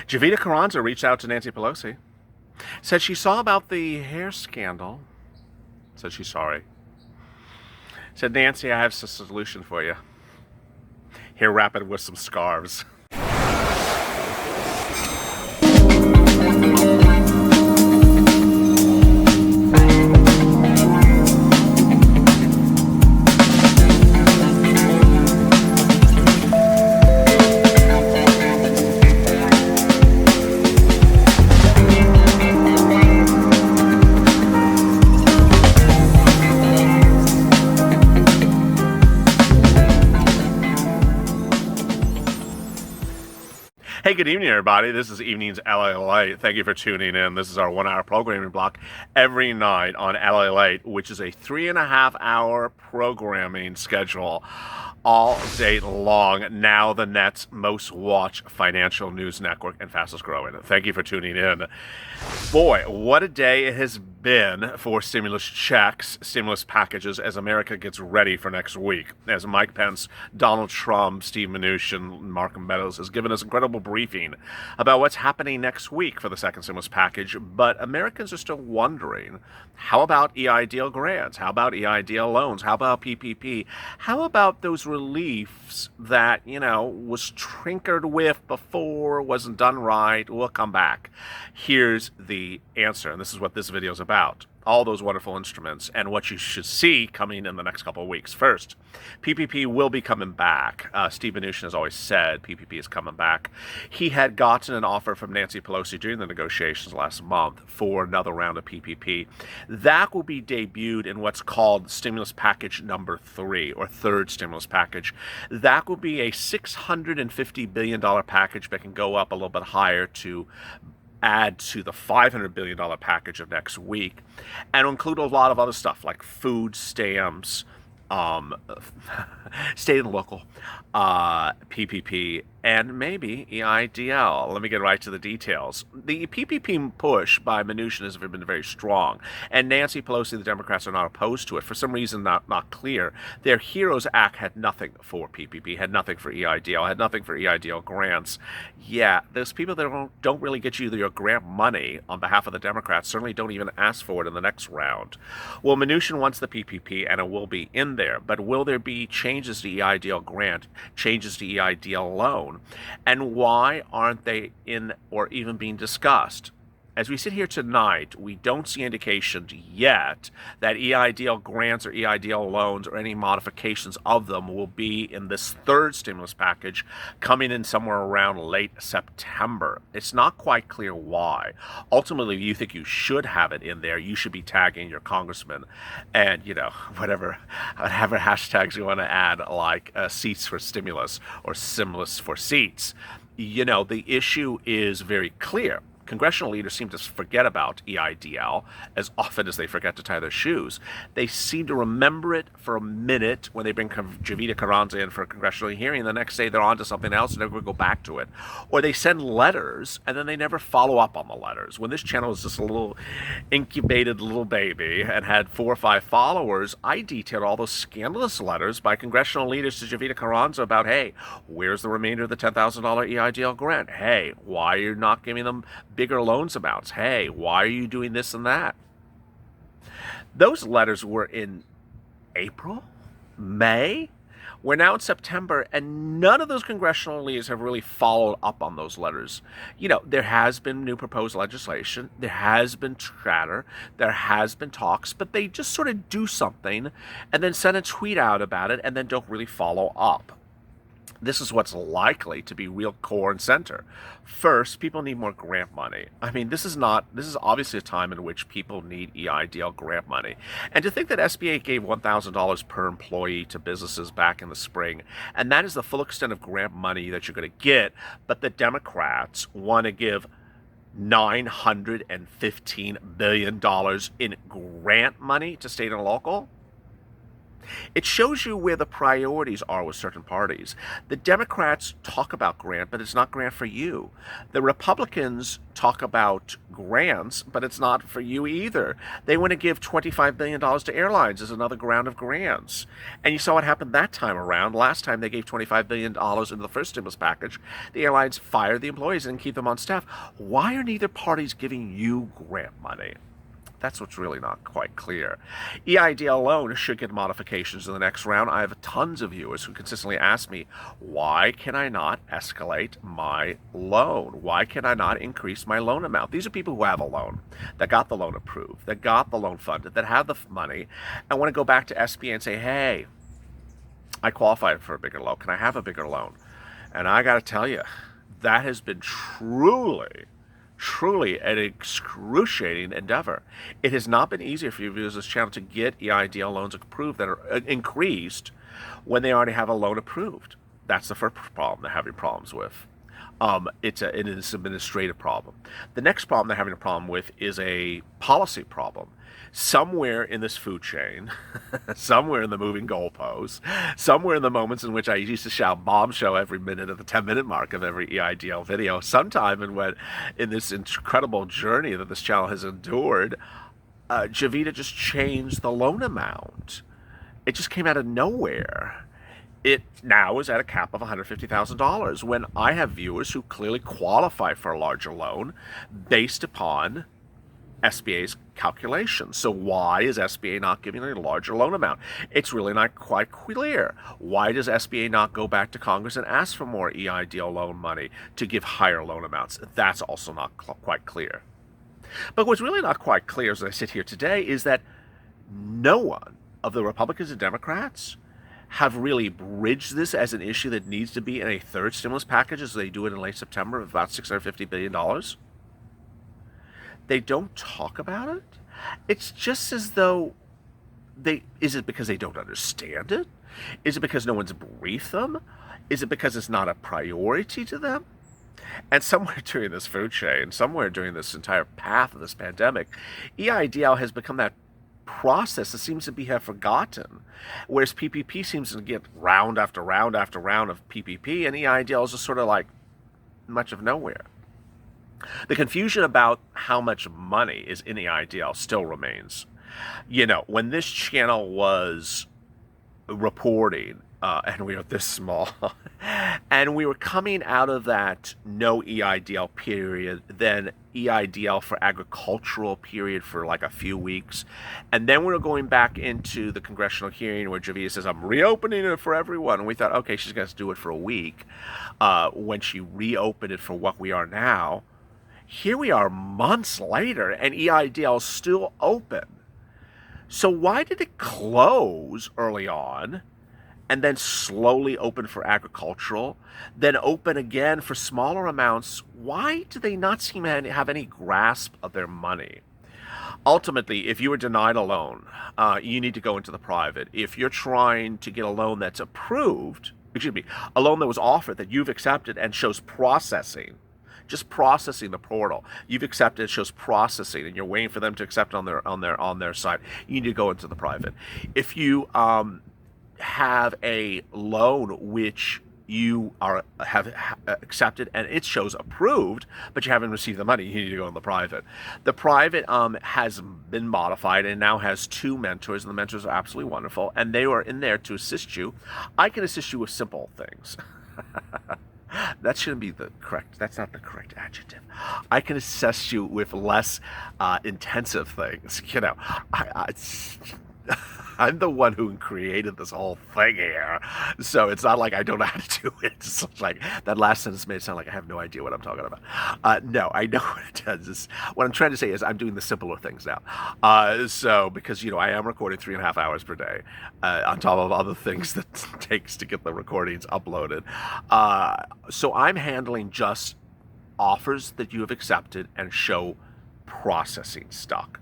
Jovita Carranza reached out to Nancy Pelosi, said she saw about the hair scandal, said she's sorry. Said, Nancy, I have a solution for you. Hair wrap it with some scarves. Hey, good evening, everybody. This is Evening's LALATE. Thank you for tuning in. This is our 1 hour programming block every night on LALATE, which is a 3.5 hour programming schedule all day long. Now the net's most watched financial news network and fastest growing. Thank you for tuning in. Boy, what a day it has been for stimulus checks, stimulus packages as America gets ready for next week. As Mike Pence, Donald Trump, Steve Mnuchin, Mark Meadows has given us incredible briefing about what's happening next week for the second stimulus package. But Americans are still wondering, how about EIDL grants? How about EIDL loans? How about PPP? How about those reliefs that, was tinkered with before, wasn't done right? We'll come back. Here's the answer, and this is what this video is about. All those wonderful instruments and what you should see coming in the next couple of weeks. First, PPP will be coming back. Steve Mnuchin has always said PPP is coming back. He had gotten an offer from Nancy Pelosi during the negotiations last month for another round of PPP. That will be debuted in what's called stimulus package number 3, or third stimulus package. That will be a $650 billion package that can go up a little bit higher to add to the $500 billion package of next week, and include a lot of other stuff like food stamps, state and local, PPP, and maybe EIDL. Let me get right to the details. The PPP push by Mnuchin has been very strong, and Nancy Pelosi, the Democrats, are not opposed to it. For some reason, not clear. Their HEROES Act had nothing for PPP, had nothing for EIDL, had nothing for EIDL grants. Yeah, those people that don't really get you your grant money on behalf of the Democrats certainly don't even ask for it in the next round. Well, Mnuchin wants the PPP, and it will be in there, but will there be changes to EIDL grant, changes to EIDL loan? And why aren't they in or even being discussed? As we sit here tonight, we don't see indications yet that EIDL grants or EIDL loans or any modifications of them will be in this third stimulus package coming in somewhere around late September. It's not quite clear why. Ultimately, you think you should have it in there. You should be tagging your congressman and, whatever hashtags you want to add, like seats for stimulus or stimulus for seats. The issue is very clear. Congressional leaders seem to forget about EIDL as often as they forget to tie their shoes. They seem to remember it for a minute when they bring Jovita Carranza in for a congressional hearing. The next day they're on to something else and never go back to it. Or they send letters and then they never follow up on the letters. When this channel was just a little incubated little baby and had 4 or 5 followers, I detailed all those scandalous letters by congressional leaders to Jovita Carranza about, hey, where's the remainder of the $10,000 EIDL grant? Hey, why are you not giving them bigger loans amounts? Hey, why are you doing this and that? Those letters were in April, May. We're now in September, and none of those congressional leaders have really followed up on those letters. There has been new proposed legislation, there has been chatter, there has been talks, but they just sort of do something and then send a tweet out about it and then don't really follow up. This is what's likely to be real core and center. First, people need more grant money. This is obviously a time in which people need EIDL grant money. And to think that SBA gave $1,000 per employee to businesses back in the spring, and that is the full extent of grant money that you're going to get, but the Democrats want to give $915 billion in grant money to state and local? It shows you where the priorities are with certain parties. The Democrats talk about grant, but it's not grant for you. The Republicans talk about grants, but it's not for you either. They want to give $25 billion to airlines as another round of grants. And you saw what happened that time around. Last time they gave $25 billion into the first stimulus package. The airlines fired the employees and keep them on staff. Why are neither parties giving you grant money? That's what's really not quite clear. EIDL loan should get modifications in the next round. I have tons of viewers who consistently ask me, why can I not escalate my loan? Why can I not increase my loan amount? These are people who have a loan, that got the loan approved, that got the loan funded, that have the money, and want to go back to SBA and say, hey, I qualify for a bigger loan. Can I have a bigger loan? And I got to tell you, that has been truly an excruciating endeavor. It has not been easier for you viewers of this channel to get EIDL loans approved that are increased when they already have a loan approved. That's the first problem they're having problems with. It's an administrative problem. The next problem they're having a problem with is a policy problem. Somewhere in this food chain, somewhere in the moving goalposts, somewhere in the moments in which I used to shout bombshell every minute at the 10-minute mark of every EIDL video, sometime in this incredible journey that this channel has endured, Javita just changed the loan amount. It just came out of nowhere. It now is at a cap of $150,000 when I have viewers who clearly qualify for a larger loan based upon SBA's calculations. So why is SBA not giving a larger loan amount? It's really not quite clear. Why does SBA not go back to Congress and ask for more EIDL loan money to give higher loan amounts? That's also not quite clear. But what's really not quite clear as I sit here today is that no one of the Republicans and Democrats have really bridged this as an issue that needs to be in a third stimulus package as they do it in late September of about $650 billion. They don't talk about it. It's just as though is it because they don't understand it? Is it because no one's briefed them? Is it because it's not a priority to them? And somewhere during this food chain, somewhere during this entire path of this pandemic, EIDL has become that process that seems to have forgotten, whereas PPP seems to get round after round after round of PPP, and EIDL is just sort of like much of nowhere. The confusion about how much money is in the EIDL still remains. You know, when this channel was reporting, and we were this small, and we were coming out of that no EIDL period, then EIDL for agricultural period for like a few weeks, and then we were going back into the congressional hearing where Javita says, I'm reopening it for everyone, and we thought, okay, she's going to do it for a week. When she reopened it for what we are now, here we are months later, and EIDL is still open. So why did it close early on and then slowly open for agricultural, then open again for smaller amounts? Why do they not seem to have any grasp of their money? Ultimately, if you were denied a loan, you need to go into the private. If you're trying to get a loan that's approved, a loan that was offered that you've accepted and shows processing, just processing the portal. You've accepted, it shows processing, and you're waiting for them to accept on their side. You need to go into the private. If you have a loan which you have accepted and it shows approved, but you haven't received the money, you need to go in the private. The private has been modified and now has 2 mentors, and the mentors are absolutely wonderful, and they are in there to assist you. I can assist you with simple things. That shouldn't be that's not the correct adjective. I can assist you with less intensive things. You know, I'm the one who created this whole thing here. So it's not like I don't know how to do it. It's like that last sentence made it sound like I have no idea what I'm talking about. No, I know what it does. What I'm trying to say is I'm doing the simpler things now. So because, you know, I am recording 3.5 hours per day on top of other things that it takes to get the recordings uploaded. So I'm handling just offers that you have accepted and show processing stock.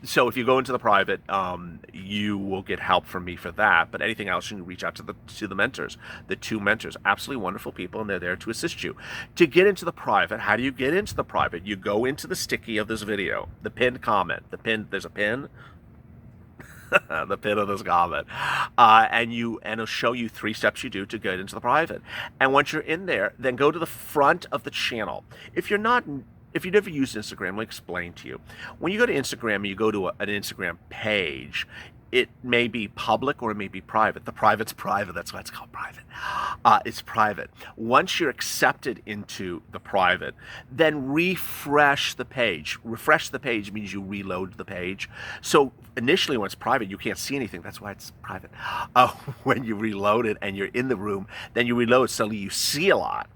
So if you go into the private, you will get help from me for that. But anything else, you can reach out to the mentors, the 2 mentors, absolutely wonderful people, and they're there to assist you. To get into the private, how do you get into the private? You go into the sticky of this video, the pinned comment, there's a pin. the pit of this goblet, and it'll show you 3 steps you do to get into the private. And once you're in there, then go to the front of the channel. If you never used Instagram, let me explain to you. When you go to Instagram and you go to an Instagram page, it may be public or it may be private. The private's private. That's why it's called private. It's private. Once you're accepted into the private, then refresh the page. Refresh the page means you reload the page. So initially when it's private, you can't see anything. That's why it's private. When you reload it and you're in the room, then you reload, so you see a lot.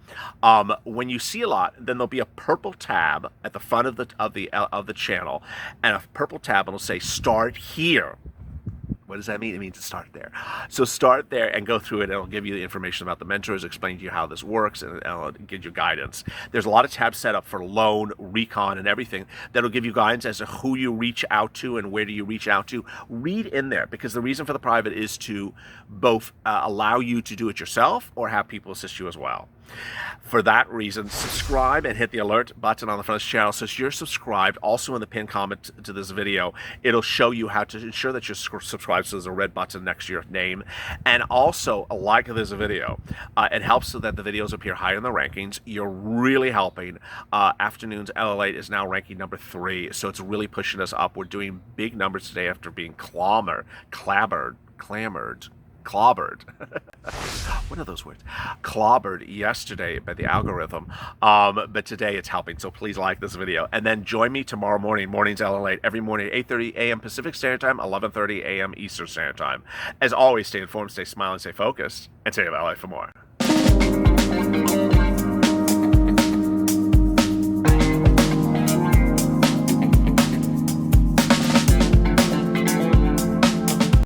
When you see a lot, then there'll be a purple tab at the front of the channel, and a purple tab, and it'll say "Start here." What does that mean? It means to start there. So start there and go through it. It'll give you the information about the mentors, explain to you how this works, and it'll give you guidance. There's a lot of tabs set up for loan, recon, and everything that'll give you guidance as to who you reach out to and where do you reach out to. Read in there, because the reason for the private is to both allow you to do it yourself or have people assist you as well. For that reason, subscribe and hit the alert button on the front of this channel. So you're subscribed. Also in the pinned comment to this video, it'll show you how to ensure that you're subscribed. So there's a red button next to your name. And also a like of this video. It helps so that the videos appear higher in the rankings. You're really helping. Afternoons LALATE is now ranking number 3. So it's really pushing us up. We're doing big numbers today after being clobbered. What are those words? Clobbered yesterday by the algorithm, but today it's helping. So please like this video, and then join me tomorrow morning. Mornings LALATE every morning, 8:30 a.m. Pacific Standard Time, 11:30 a.m. Eastern Standard Time. As always, stay informed, stay smiling, stay focused, and stay LALATE for more.